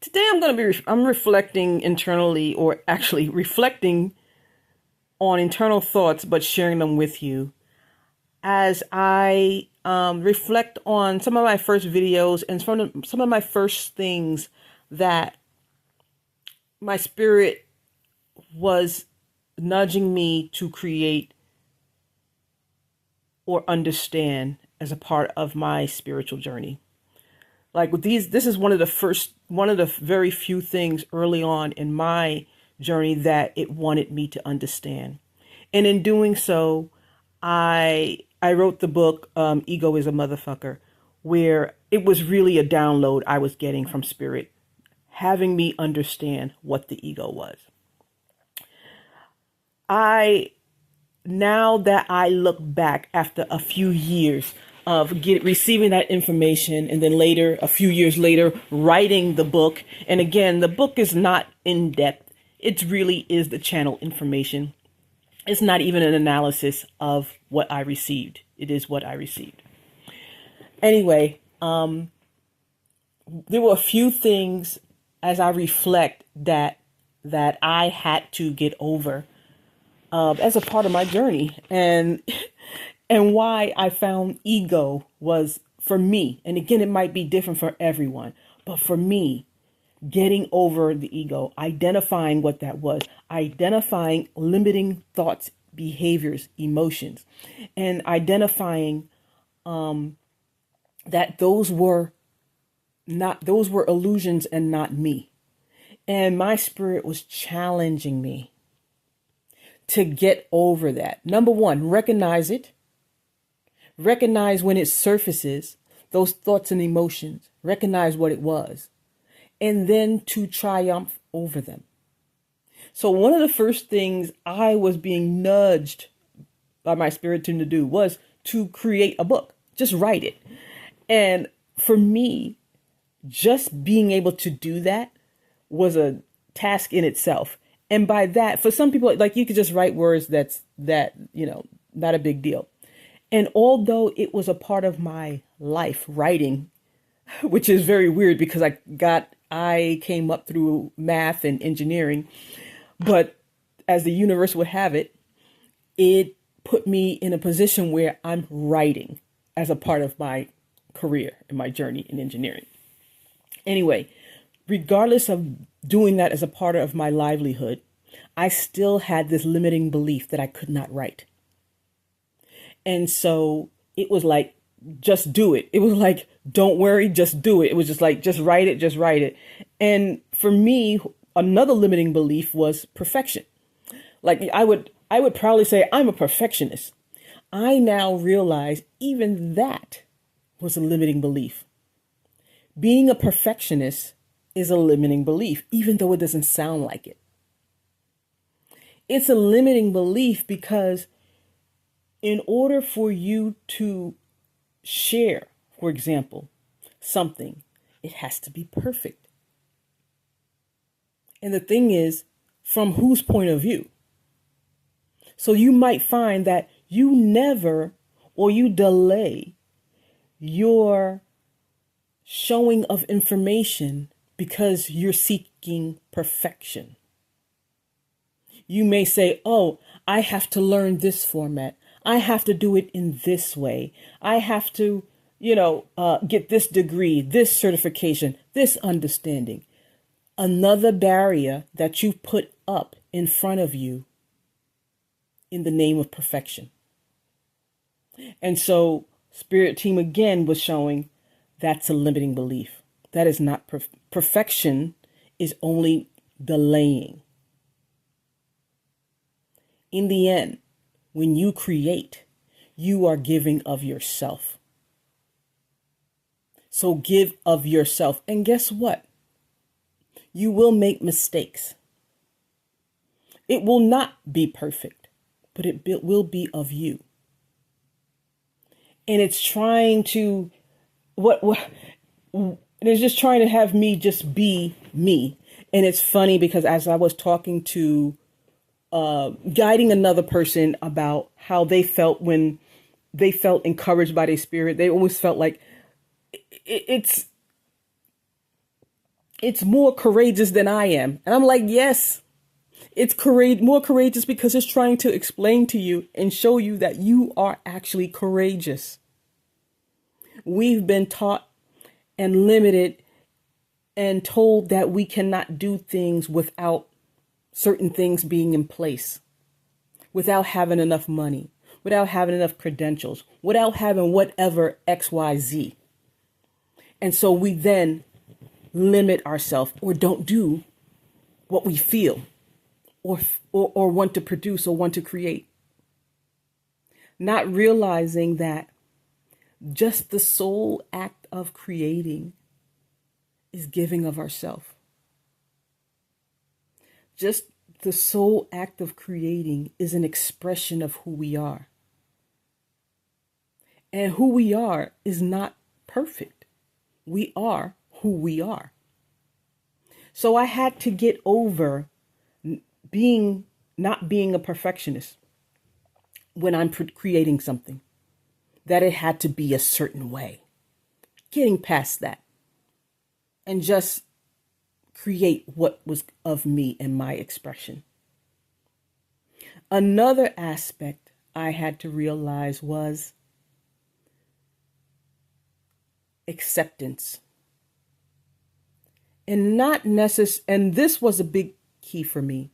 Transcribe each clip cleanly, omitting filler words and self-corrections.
Today I'm reflecting internally, or actually reflecting on internal thoughts, but sharing them with you as I reflect on some of my first videos and some of my first things that my spirit was nudging me to create or understand as a part of my spiritual journey. Like with these, this is one of the very few things early on in my journey that it wanted me to understand. And in doing so, I wrote the book, Ego is a Motherfucker, where it was really a download I was getting from spirit, having me understand what the ego was. Now that I look back after a few years of receiving that information, and then later, a few years later, writing the book. And again, the book is not in depth. It really is the channel information. It's not even an analysis of what I received. It is what I received. Anyway, there were a few things as I reflect that I had to get over as a part of my journey, and why I found ego was, for me, and again, it might be different for everyone, but for me, getting over the ego, identifying what that was, identifying limiting thoughts, behaviors, emotions, and identifying that those were illusions and not me. And my spirit was challenging me to get over that. Number one, recognize it. Recognize when it surfaces, those thoughts and emotions. Recognize what it was. And then to triumph over them. So one of the first things I was being nudged by my spirit team to do was to create a book. Just write it. And for me, just being able to do that was a task in itself. And by that, for some people, like, you could just write words not a big deal. And although it was a part of my life, writing, which is very weird because I came up through math and engineering, but as the universe would have it, it put me in a position where I'm writing as a part of my career and my journey in engineering. Anyway, regardless of doing that as a part of my livelihood, I still had this limiting belief that I could not write. And so it was like, just do it. It was like, don't worry, just do it. It was just like, just write it, just write it. And for me, another limiting belief was perfection. Like I would proudly say I'm a perfectionist. I now realize even that was a limiting belief. Being a perfectionist is a limiting belief, even though it doesn't sound like it. It's a limiting belief because in order for you to share, for example, something, it has to be perfect. And the thing is, from whose point of view? So you might find that you never, or you delay your showing of information because you're seeking perfection. You may say, oh, I have to learn this format. I have to do it in this way. I have to, get this degree, this certification, this understanding. Another barrier that you put up in front of you in the name of perfection. And so Spirit Team again was showing that's a limiting belief. That is not perfection, is only delaying. In the end, when you create, you are giving of yourself. So give of yourself. And guess what? You will make mistakes. It will not be perfect, but it will be of you. And it's trying to, it's just trying to have me just be me. And it's funny because as I was talking to guiding another person about how they felt when they felt encouraged by their spirit, they always felt like it's it's more courageous than I am. And I'm like, yes, it's more courageous because it's trying to explain to you and show you that you are actually courageous. We've been taught and limited and told that we cannot do things without certain things being in place, without having enough money, without having enough credentials, without having whatever XYZ. And so we then limit ourselves or don't do what we feel or want to produce or want to create. Not realizing that just the sole act of creating is giving of ourselves. Just the sole act of creating is an expression of who we are. And who we are is not perfect. We are who we are. So I had to get over not being a perfectionist when I'm creating something, that it had to be a certain way. Getting past that and just create what was of me and my expression. Another aspect I had to realize was acceptance. And and this was a big key for me.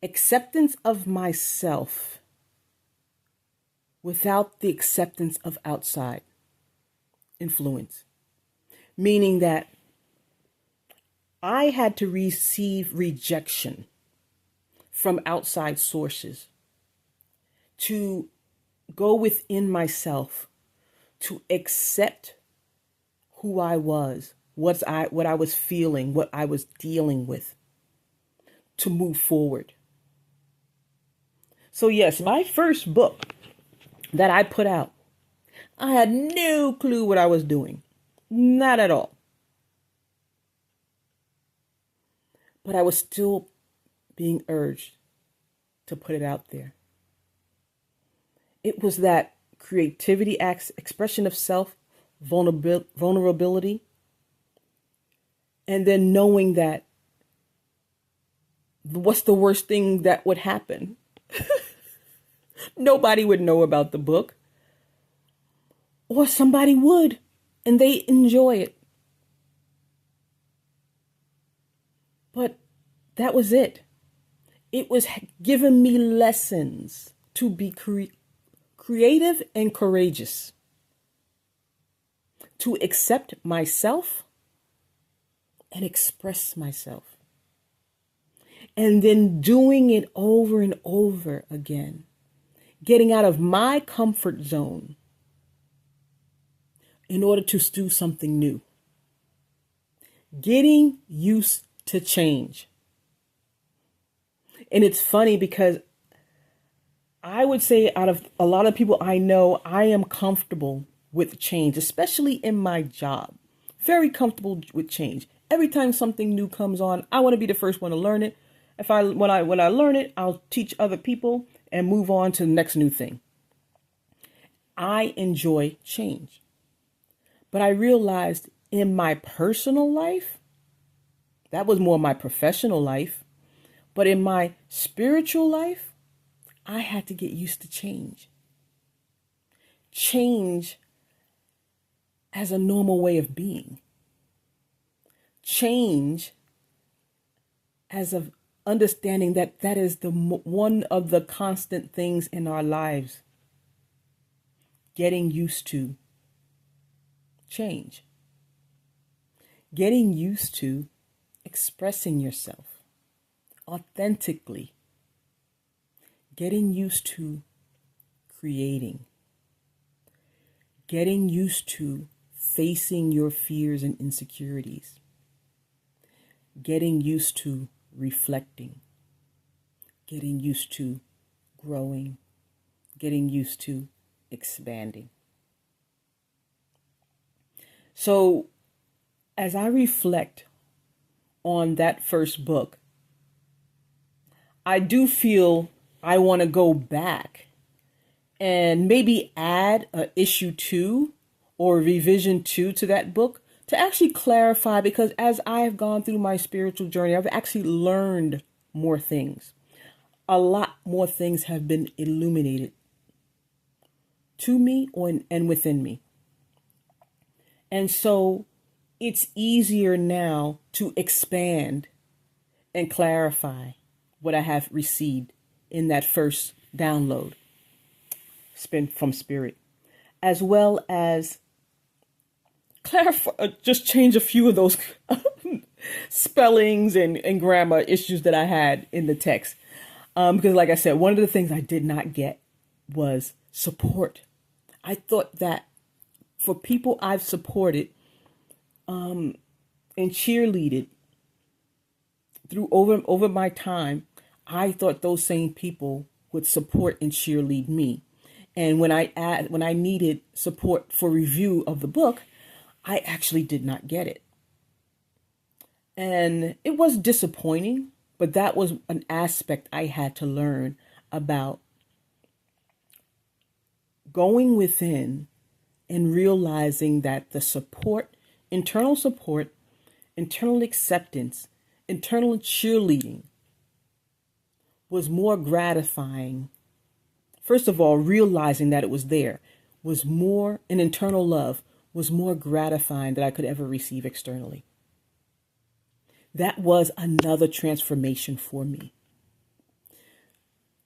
Acceptance of myself without the acceptance of outside influence. Meaning that I had to receive rejection from outside sources to go within myself to accept who I was, what I was feeling, what I was dealing with, to move forward. So yes, my first book that I put out, I had no clue what I was doing. Not at all. But I was still being urged to put it out there. It was that creativity, expression of self, vulnerability, and then knowing that what's the worst thing that would happen? Nobody would know about the book. Or somebody would, and they enjoy it. But that was it. It was giving me lessons to be creative and courageous, to accept myself and express myself. And then doing it over and over again, getting out of my comfort zone in order to do something new. Getting used to change. And it's funny because I would say out of a lot of people I know, I am comfortable with change, especially in my job. Very comfortable with change. Every time something new comes on, I want to be the first one to learn it. When I learn it, I'll teach other people and move on to the next new thing. I enjoy change. But I realized in my personal life, that was more my professional life. But in my spiritual life, I had to get used to change. Change as a normal way of being. Change as of understanding that that is one of the constant things in our lives. Getting used to change. Getting used to expressing yourself authentically. Getting used to creating. Getting used to facing your fears and insecurities. Getting used to reflecting. Getting used to growing. Getting used to expanding. So, as I reflect on that first book, I do feel I want to go back and maybe add a issue 2 or revision 2 to that book to actually clarify, because as I have gone through my spiritual journey, I've actually learned more things. A lot more things have been illuminated to me and within me. And so it's easier now to expand and clarify what I have received in that first download from Spirit, as well as clarify, just change a few of those spellings and grammar issues that I had in the text. Because like I said, one of the things I did not get was support. I thought that for people I've supported and cheerleaded through over my time, I thought those same people would support and cheerlead me. And when I needed support for review of the book, I actually did not get it. And it was disappointing, but that was an aspect I had to learn about going within and realizing that the support, internal acceptance, internal cheerleading was more gratifying. First of all, realizing that it was there was more, an internal love was more gratifying than I could ever receive externally. That was another transformation for me.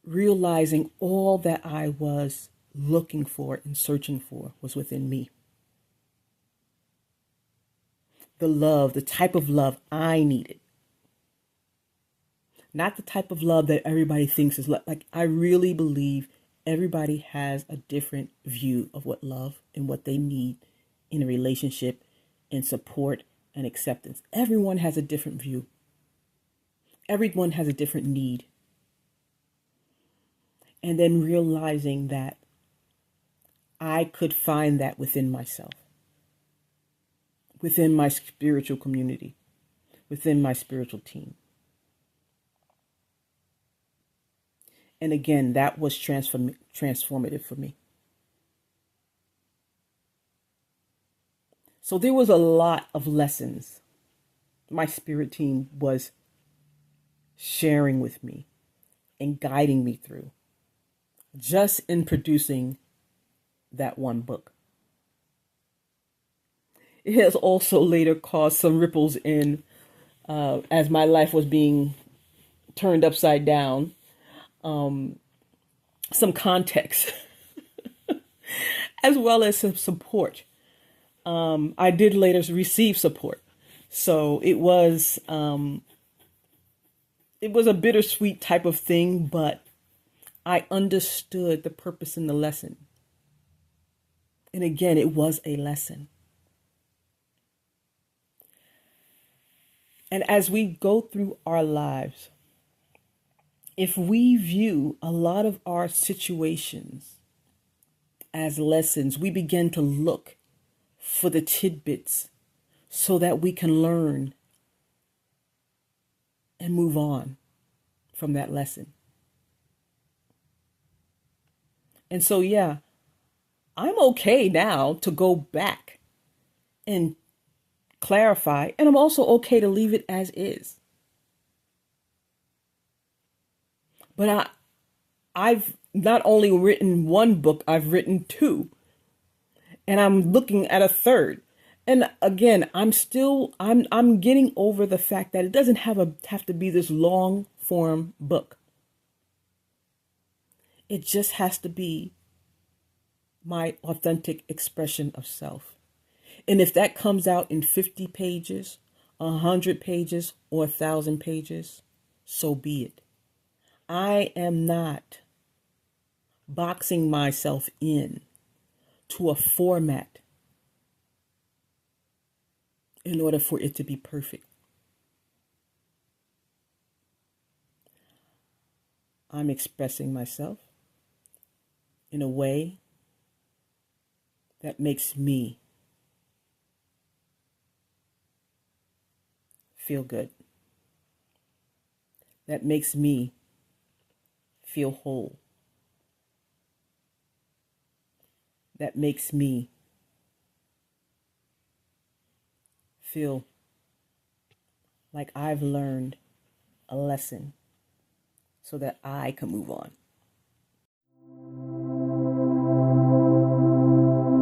Realizing all that I was looking for and searching for was within me. The love, the type of love I needed. Not the type of love that everybody thinks is love. Like, I really believe everybody has a different view of what love and what they need in a relationship, in support and acceptance. Everyone has a different view. Everyone has a different need. And then realizing that I could find that within myself, within my spiritual community, within my spiritual team. And again, that was transformative for me. So there was a lot of lessons my spirit team was sharing with me and guiding me through just in producing that one book. It has also later caused some ripples in as my life was being turned upside down. Some context as well as some support. I did later receive support. So it was a bittersweet type of thing, but I understood the purpose in the lesson. And again, it was a lesson. And as we go through our lives, if we view a lot of our situations as lessons, we begin to look for the tidbits so that we can learn and move on from that lesson. And so, yeah, I'm okay now to go back and clarify, and I'm also okay to leave it as is. But I've not only written one book, I've written two. And I'm looking at a third. And again, I'm getting over the fact that it doesn't have to be this long form book. It just has to be my authentic expression of self. And if that comes out in 50 pages, 100 pages, or 1,000 pages, so be it. I am not boxing myself in to a format in order for it to be perfect. I'm expressing myself in a way that makes me feel good, that makes me feel whole, that makes me feel like I've learned a lesson so that I can move on.